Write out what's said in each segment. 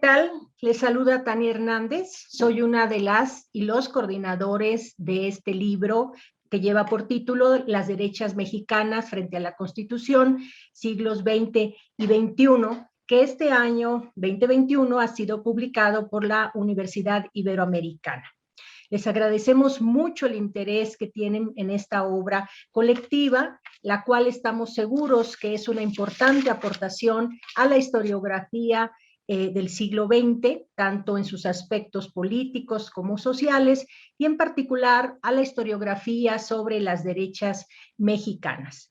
tal? Les saluda Tania Hernández. Soy una de las y los coordinadores de este libro que lleva por título Las derechas mexicanas frente a la Constitución, siglos XX y XXI, que este año 2021 ha sido publicado por la Universidad Iberoamericana. Les agradecemos mucho el interés que tienen en esta obra colectiva, la cual estamos seguros que es una importante aportación a la historiografía del siglo XX, tanto en sus aspectos políticos como sociales, y en particular a la historiografía sobre las derechas mexicanas.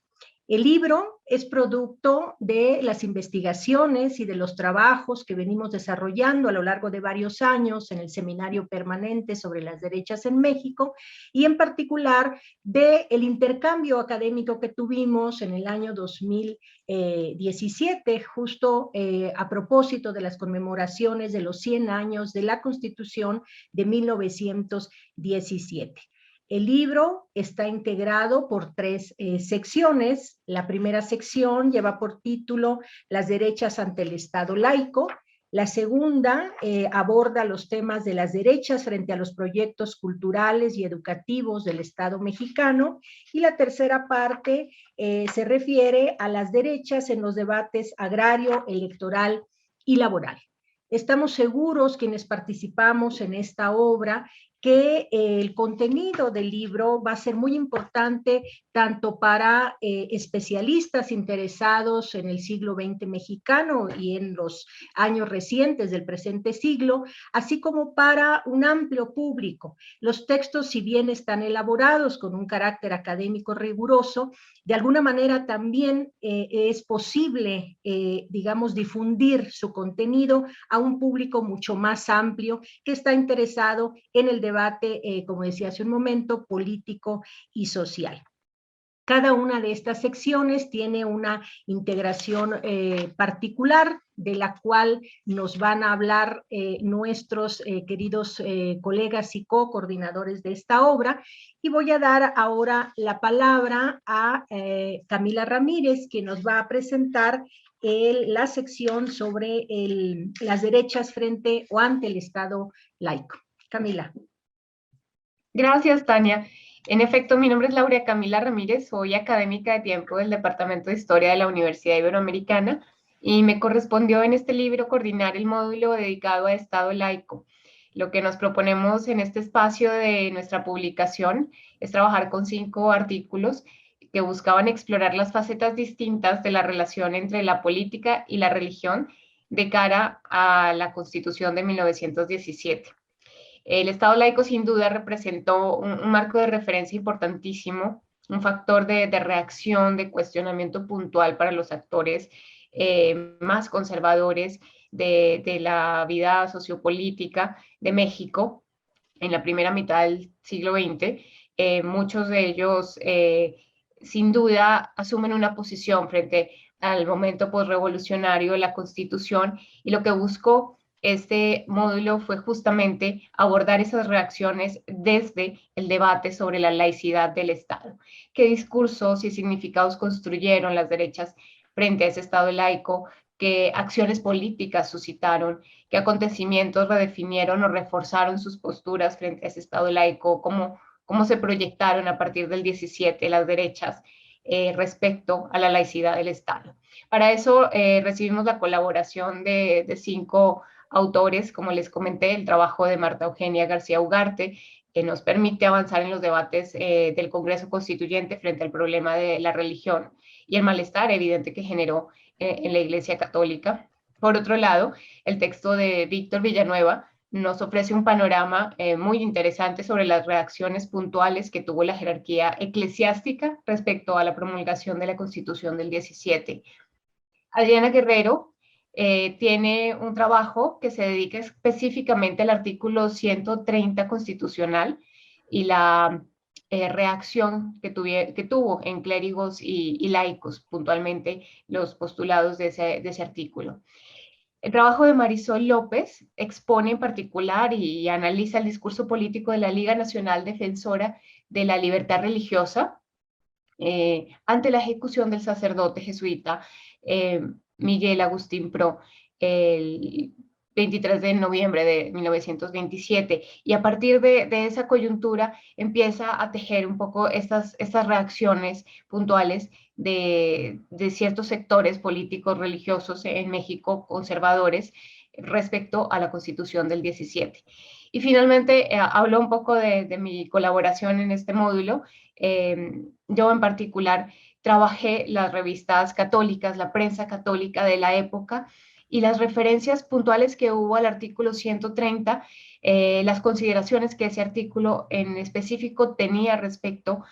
El libro es producto de las investigaciones y de los trabajos que venimos desarrollando a lo largo de varios años en el Seminario Permanente sobre las Derechas en México, y en particular del intercambio académico que tuvimos en el año 2017, justo a propósito de las conmemoraciones de los 100 años de la Constitución de 1917. El libro está integrado por tres secciones. La primera sección lleva por título Las derechas ante el Estado laico. La segunda aborda los temas de las derechas frente a los proyectos culturales y educativos del Estado mexicano. Y la tercera parte se refiere a las derechas en los debates agrario, electoral y laboral. Estamos seguros, quienes participamos en esta obra, que el contenido del libro va a ser muy importante tanto para especialistas interesados en el siglo XX mexicano y en los años recientes del presente siglo, así como para un amplio público. Los textos, si bien están elaborados con un carácter académico riguroso, de alguna manera también es posible, digamos, difundir su contenido a un público mucho más amplio que está interesado en el debate, como decía hace un momento, político y social. Cada una de estas secciones tiene una integración particular, de la cual nos van a hablar nuestros queridos colegas y co-coordinadores de esta obra. Y voy a dar ahora la palabra a Camila Ramírez, que nos va a presentar la sección sobre las derechas frente o ante el Estado laico. Camila. Gracias, Tania. En efecto, mi nombre es Laura Camila Ramírez, soy académica de tiempo del Departamento de Historia de la Universidad Iberoamericana y me correspondió en este libro coordinar el módulo dedicado a Estado laico. Lo que nos proponemos en este espacio de nuestra publicación es trabajar con 5 artículos que buscaban explorar las facetas distintas de la relación entre la política y la religión de cara a la Constitución de 1917. El Estado laico sin duda representó un marco de referencia importantísimo, un factor de reacción, de cuestionamiento puntual para los actores más conservadores de la vida sociopolítica de México en la primera mitad del siglo XX. Muchos de ellos sin duda asumen una posición frente al momento posrevolucionario de la Constitución, y lo que buscó este módulo fue justamente abordar esas reacciones desde el debate sobre la laicidad del Estado. ¿Qué discursos y significados construyeron las derechas frente a ese Estado laico? ¿Qué acciones políticas suscitaron? ¿Qué acontecimientos redefinieron o reforzaron sus posturas frente a ese Estado laico? ¿Cómo se proyectaron a partir del 17 las derechas respecto a la laicidad del Estado? Para eso recibimos la colaboración de 5 autores, como les comenté, el trabajo de Marta Eugenia García Ugarte, que nos permite avanzar en los debates del Congreso Constituyente frente al problema de la religión y el malestar evidente que generó en la Iglesia Católica. Por otro lado, el texto de Víctor Villanueva nos ofrece un panorama muy interesante sobre las reacciones puntuales que tuvo la jerarquía eclesiástica respecto a la promulgación de la Constitución del 17. Adriana Guerrero tiene un trabajo que se dedica específicamente al artículo 130 constitucional y la reacción que tuvo en clérigos y laicos, puntualmente los postulados de ese artículo. El trabajo de Marisol López expone en particular y analiza el discurso político de la Liga Nacional Defensora de la Libertad Religiosa ante la ejecución del sacerdote jesuita Miguel Agustín Pro el 23 de noviembre de 1927. Y a partir de esa coyuntura empieza a tejer un poco estas reacciones puntuales de ciertos sectores políticos religiosos en México, conservadores, respecto a la Constitución del 17. Y finalmente, hablo un poco de mi colaboración en este módulo. Yo en particular trabajé las revistas católicas, la prensa católica de la época, y las referencias puntuales que hubo al artículo 130, las consideraciones que ese artículo en específico tenía respecto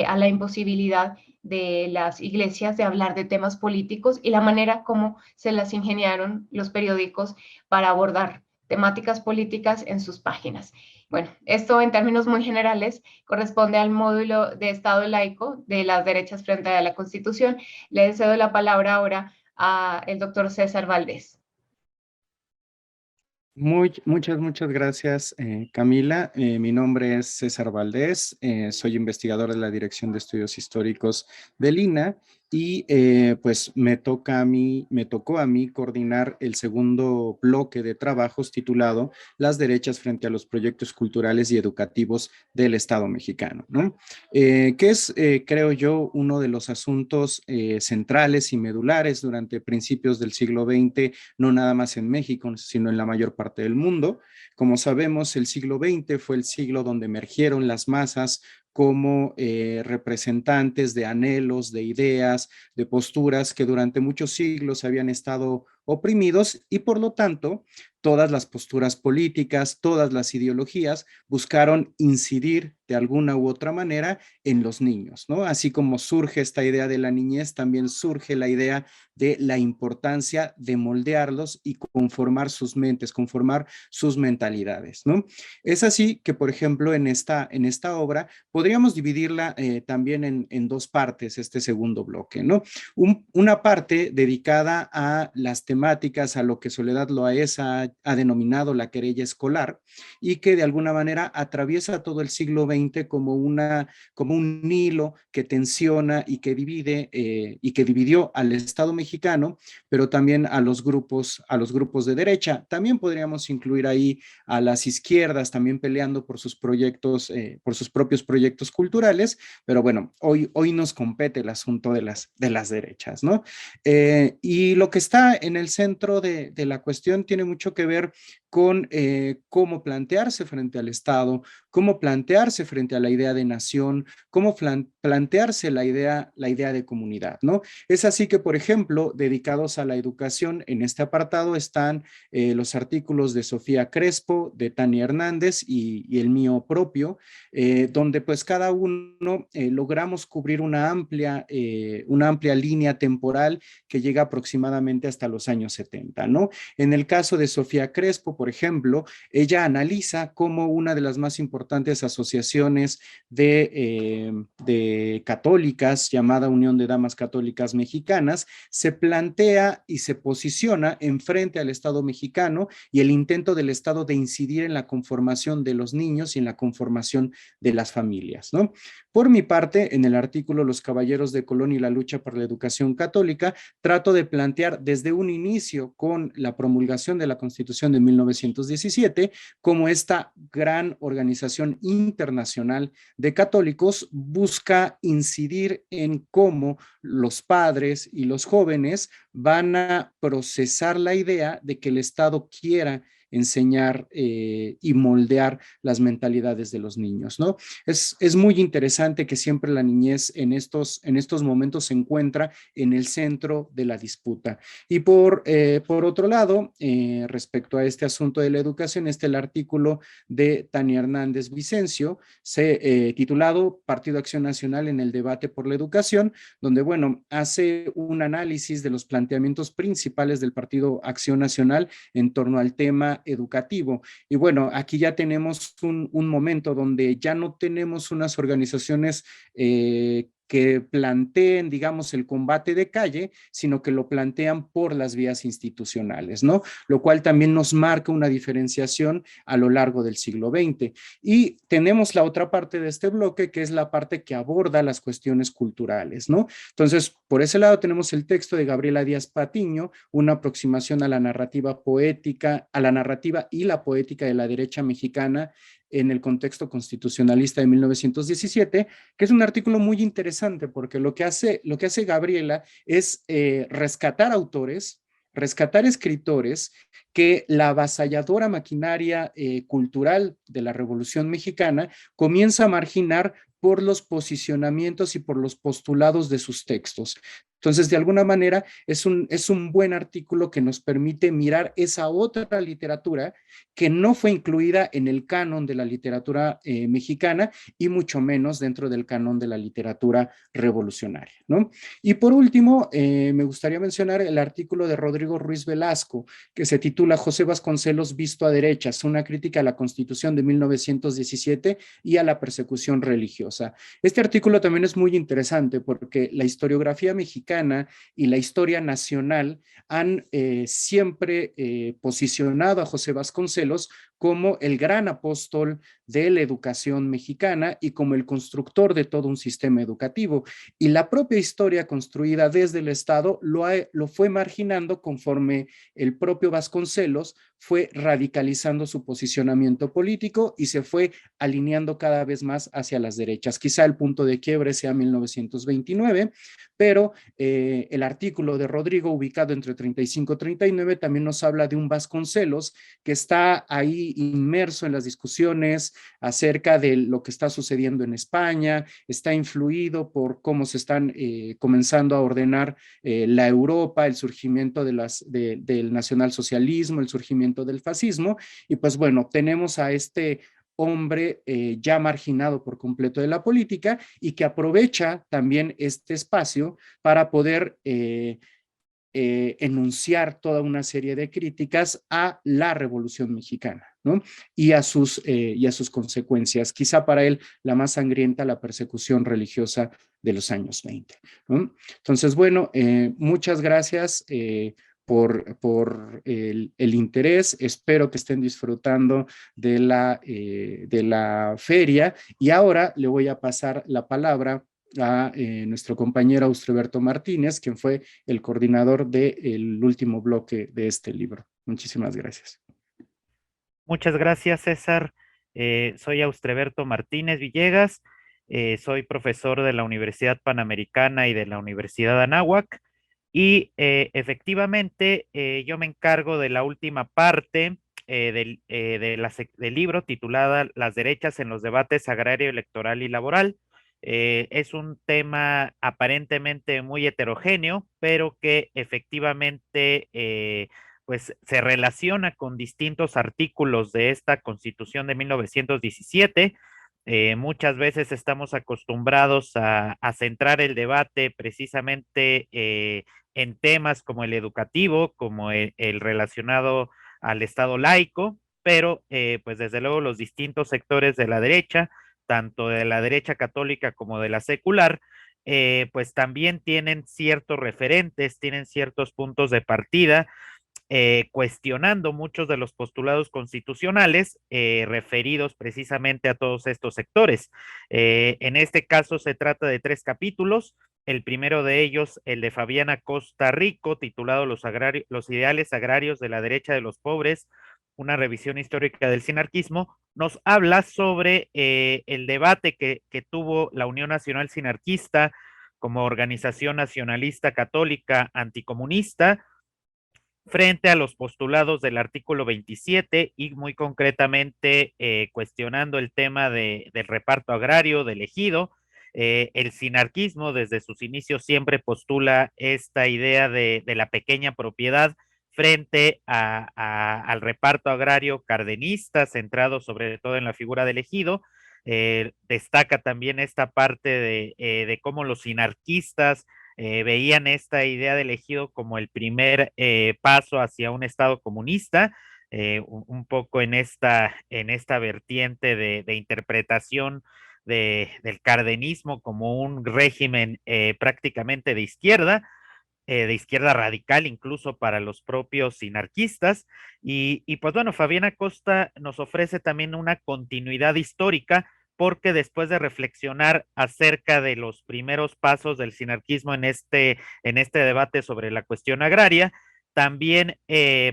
a la imposibilidad de las iglesias de hablar de temas políticos y la manera como se las ingeniaron los periódicos para abordar temáticas políticas en sus páginas. Bueno, esto en términos muy generales corresponde al módulo de Estado laico de las derechas frente a la Constitución. Le cedo la palabra ahora al doctor César Valdés. Muchas gracias, Camila. Mi nombre es César Valdés, soy investigador de la Dirección de Estudios Históricos del INAH y pues me tocó a mí coordinar el segundo bloque de trabajos titulado Las derechas frente a los proyectos culturales y educativos del Estado mexicano, ¿no? Que es, creo yo, uno de los asuntos centrales y medulares durante principios del siglo XX, no nada más en México, sino en la mayor parte del mundo. Como sabemos, el siglo XX fue el siglo donde emergieron las masas como representantes de anhelos, de ideas, de posturas que durante muchos siglos habían estado oprimidos y por lo tanto todas las posturas políticas, todas las ideologías buscaron incidir de alguna u otra manera en los niños, ¿no? Así como surge esta idea de la niñez, también surge la idea de la importancia de moldearlos y conformar sus mentes, conformar sus mentalidades, ¿no? Es así que, por ejemplo, en esta obra podríamos dividirla también en dos partes, este segundo bloque, ¿no? Una parte dedicada a las temáticas, a lo que Soledad Loaesa ha denominado la querella escolar y que de alguna manera atraviesa todo el siglo XX como un hilo que tensiona y que divide y que dividió al Estado mexicano, pero también a los grupos de derecha. También podríamos incluir ahí a las izquierdas también peleando por sus proyectos, por sus propios proyectos culturales, pero bueno, hoy nos compete el asunto de las derechas, ¿no? Y lo que está en el centro de la cuestión tiene mucho que ver con cómo plantearse frente al Estado, cómo plantearse frente a la idea de nación, cómo plantearse la idea de comunidad, ¿no? Es así que, por ejemplo, dedicados a la educación, en este apartado están los artículos de Sofía Crespo, de Tania Hernández y el mío propio, donde pues cada uno logramos cubrir una amplia línea temporal que llega aproximadamente hasta los años 70, ¿no? En el caso de Sofía Crespo, por ejemplo, ella analiza cómo una de las más importantes asociaciones de católicas, llamada Unión de Damas Católicas Mexicanas, se plantea y se posiciona en frente al Estado mexicano y el intento del Estado de incidir en la conformación de los niños y en la conformación de las familias, ¿no? Por mi parte, en el artículo Los Caballeros de Colón y la lucha por la educación católica, trato de plantear desde un inicio con la promulgación de la Constitución de 1917, como esta gran organización internacional de católicos busca incidir en cómo los padres y los jóvenes van a procesar la idea de que el Estado quiera enseñar y moldear las mentalidades de los niños, ¿no? Es muy interesante que siempre la niñez en estos momentos se encuentra en el centro de la disputa. Y por otro lado, respecto a este asunto de la educación, está el artículo de Tania Hernández Vicencio, titulado Partido Acción Nacional en el debate por la educación, donde, bueno, hace un análisis de los planteamientos principales del Partido Acción Nacional en torno al tema educativo. Y bueno, aquí ya tenemos un momento donde ya no tenemos unas organizaciones que planteen, digamos, el combate de calle, sino que lo plantean por las vías institucionales, ¿no? Lo cual también nos marca una diferenciación a lo largo del siglo XX. Y tenemos la otra parte de este bloque, que es la parte que aborda las cuestiones culturales, ¿no? Entonces, por ese lado tenemos el texto de Gabriela Díaz Patiño, una aproximación a la narrativa poética, a la narrativa y la poética de la derecha mexicana en el contexto constitucionalista de 1917, que es un artículo muy interesante porque lo que hace Gabriela es rescatar autores, rescatar escritores que la avasalladora maquinaria cultural de la Revolución Mexicana comienza a marginar por los posicionamientos y por los postulados de sus textos. Entonces, de alguna manera, es un buen artículo que nos permite mirar esa otra literatura que no fue incluida en el canon de la literatura mexicana y mucho menos dentro del canon de la literatura revolucionaria, ¿no? Y por último, me gustaría mencionar el artículo de Rodrigo Ruiz Velasco, que se titula José Vasconcelos visto a derechas, una crítica a la Constitución de 1917 y a la persecución religiosa. Este artículo también es muy interesante porque la historiografía mexicana y la historia nacional han siempre posicionado a José Vasconcelos como el gran apóstol de la educación mexicana y como el constructor de todo un sistema educativo. Y la propia historia construida desde el Estado lo fue marginando conforme el propio Vasconcelos fue radicalizando su posicionamiento político y se fue alineando cada vez más hacia las derechas. Quizá el punto de quiebre sea 1929, pero el artículo de Rodrigo, ubicado entre 35 y 39, también nos habla de un Vasconcelos que está ahí inmerso en las discusiones acerca de lo que está sucediendo en España, está influido por cómo se están comenzando a ordenar la Europa, el surgimiento del nacionalsocialismo, el surgimiento del fascismo, y pues bueno, tenemos a este hombre ya marginado por completo de la política y que aprovecha también este espacio para poder enunciar toda una serie de críticas a la Revolución Mexicana, ¿no? Y y a sus consecuencias. Quizá para él la más sangrienta, la persecución religiosa de los años 20, ¿no? Entonces, bueno, muchas gracias por el interés. Espero que estén disfrutando de la feria. Y ahora le voy a pasar la palabra a nuestro compañero Austreberto Martínez, quien fue el coordinador del último bloque de este libro. Muchísimas gracias. Muchas gracias, César. Soy Austreberto Martínez Villegas. Soy profesor de la Universidad Panamericana y de la Universidad Anáhuac. Y efectivamente, yo me encargo de la última parte del libro titulada Las derechas en los debates agrario, electoral y laboral. Es un tema aparentemente muy heterogéneo, pero que efectivamente pues se relaciona con distintos artículos de esta Constitución de 1917. Muchas veces estamos acostumbrados a centrar el debate precisamente en temas como el educativo, como el relacionado al Estado laico, pero pues desde luego los distintos sectores de la derecha, tanto de la derecha católica como de la secular, pues también tienen ciertos referentes, tienen ciertos puntos de partida, cuestionando muchos de los postulados constitucionales referidos precisamente a todos estos sectores. En este caso se trata de 3 capítulos. El primero de ellos, el de Fabiana Costa Rico, titulado Los ideales agrarios de la derecha de los pobres, una revisión histórica del sinarquismo, nos habla sobre el debate que tuvo la Unión Nacional Sinarquista como organización nacionalista católica anticomunista frente a los postulados del artículo 27 y muy concretamente cuestionando el tema del reparto agrario, del ejido. El sinarquismo desde sus inicios siempre postula esta idea de la pequeña propiedad frente al reparto agrario cardenista, centrado sobre todo en la figura del ejido. Destaca también esta parte de cómo los sinarquistas veían esta idea del ejido como el primer paso hacia un Estado comunista, un poco en esta vertiente de interpretación del cardenismo como un régimen prácticamente de izquierda radical incluso para los propios sinarquistas. Y pues bueno, Fabiana Costa nos ofrece también una continuidad histórica porque después de reflexionar acerca de los primeros pasos del sinarquismo en este debate sobre la cuestión agraria, también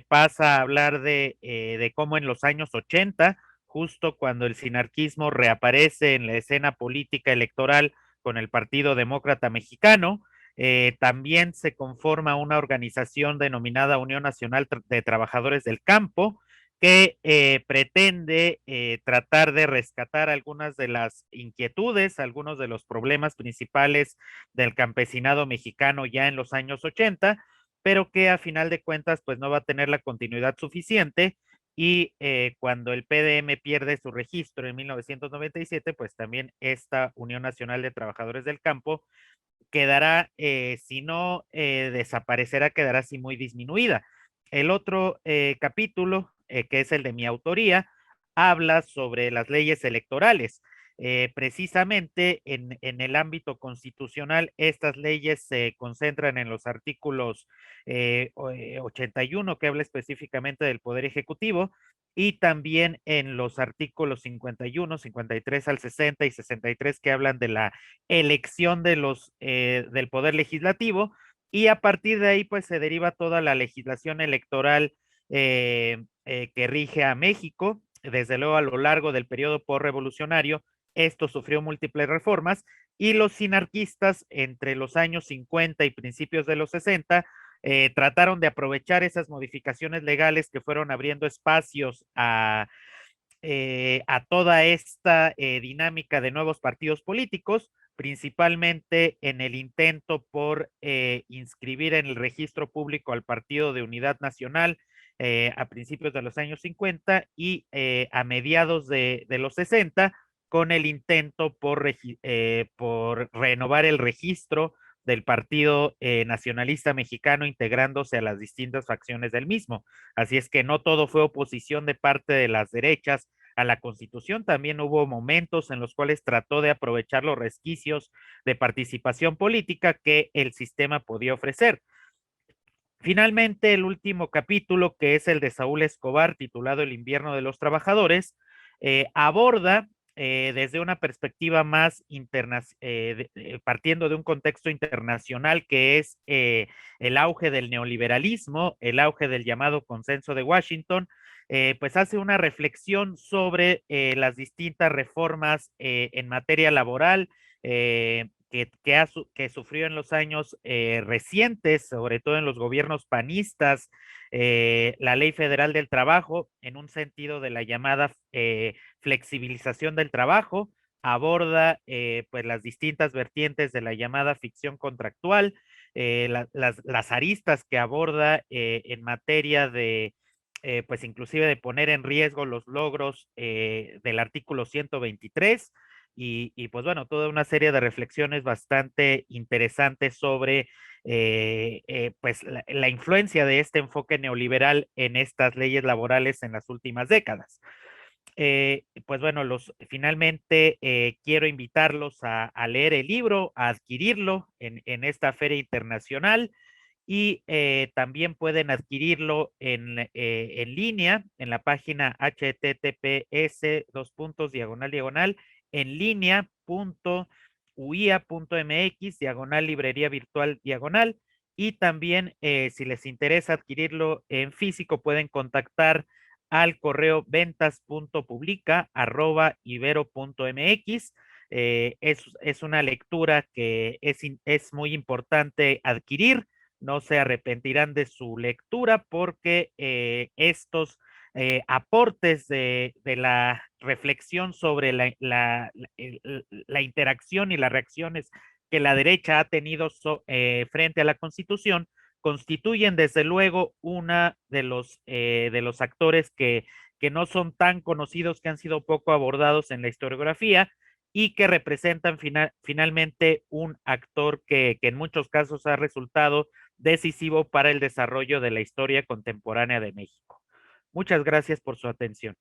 pasa a hablar de cómo en los años 80, justo cuando el sinarquismo reaparece en la escena política electoral con el Partido Demócrata Mexicano, también se conforma una organización denominada Unión Nacional de Trabajadores del Campo, que pretende tratar de rescatar algunas de las inquietudes, algunos de los problemas principales del campesinado mexicano ya en los años 80, pero que a final de cuentas pues no va a tener la continuidad suficiente y cuando el PDM pierde su registro en 1997, pues también esta Unión Nacional de Trabajadores del Campo quedará, si no desaparecerá, quedará así muy disminuida. El otro capítulo, que es el de mi autoría, habla sobre las leyes electorales. Precisamente en el ámbito constitucional, estas leyes se concentran en los artículos 81, que habla específicamente del Poder Ejecutivo, y también en los artículos 51, 53 al 60 y 63 que hablan de la elección del Poder Legislativo, y a partir de ahí pues se deriva toda la legislación electoral que rige a México. Desde luego a lo largo del periodo postrevolucionario esto sufrió múltiples reformas y los sinarquistas entre los años 50 y principios de los 60 trataron de aprovechar esas modificaciones legales que fueron abriendo espacios a toda esta dinámica de nuevos partidos políticos, principalmente en el intento por inscribir en el registro público al Partido de Unidad Nacional a principios de los años 50 y a mediados de los 60, con el intento por renovar el registro del Partido Nacionalista Mexicano integrándose a las distintas facciones del mismo. Así es que no todo fue oposición de parte de las derechas a la Constitución, también hubo momentos en los cuales trató de aprovechar los resquicios de participación política que el sistema podía ofrecer. Finalmente, el último capítulo, que es el de Saúl Escobar, titulado El invierno de los trabajadores, aborda desde una perspectiva más partiendo de un contexto internacional que es el auge del neoliberalismo, el auge del llamado consenso de Washington, pues hace una reflexión sobre las distintas reformas en materia laboral, que sufrió en los años recientes, sobre todo en los gobiernos panistas, la Ley Federal del Trabajo, en un sentido de la llamada flexibilización del trabajo, aborda pues las distintas vertientes de la llamada ficción contractual, las aristas que aborda en materia de pues inclusive de poner en riesgo los logros del artículo 123 y pues bueno, toda una serie de reflexiones bastante interesantes sobre pues la influencia de este enfoque neoliberal en estas leyes laborales en las últimas décadas. Pues bueno, finalmente quiero invitarlos a leer el libro, a adquirirlo en esta feria internacional y también pueden adquirirlo en línea en la página https:// en línea.uia.mx / librería virtual / y también si les interesa adquirirlo en físico pueden contactar al correo ventas.publica@ibero.mx. Es una lectura que es muy importante adquirir, no se arrepentirán de su lectura porque estos aportes de la reflexión sobre la interacción y las reacciones que la derecha ha tenido frente a la Constitución constituyen desde luego una de los actores que no son tan conocidos, que han sido poco abordados en la historiografía y que representan finalmente un actor que en muchos casos ha resultado decisivo para el desarrollo de la historia contemporánea de México. Muchas gracias por su atención.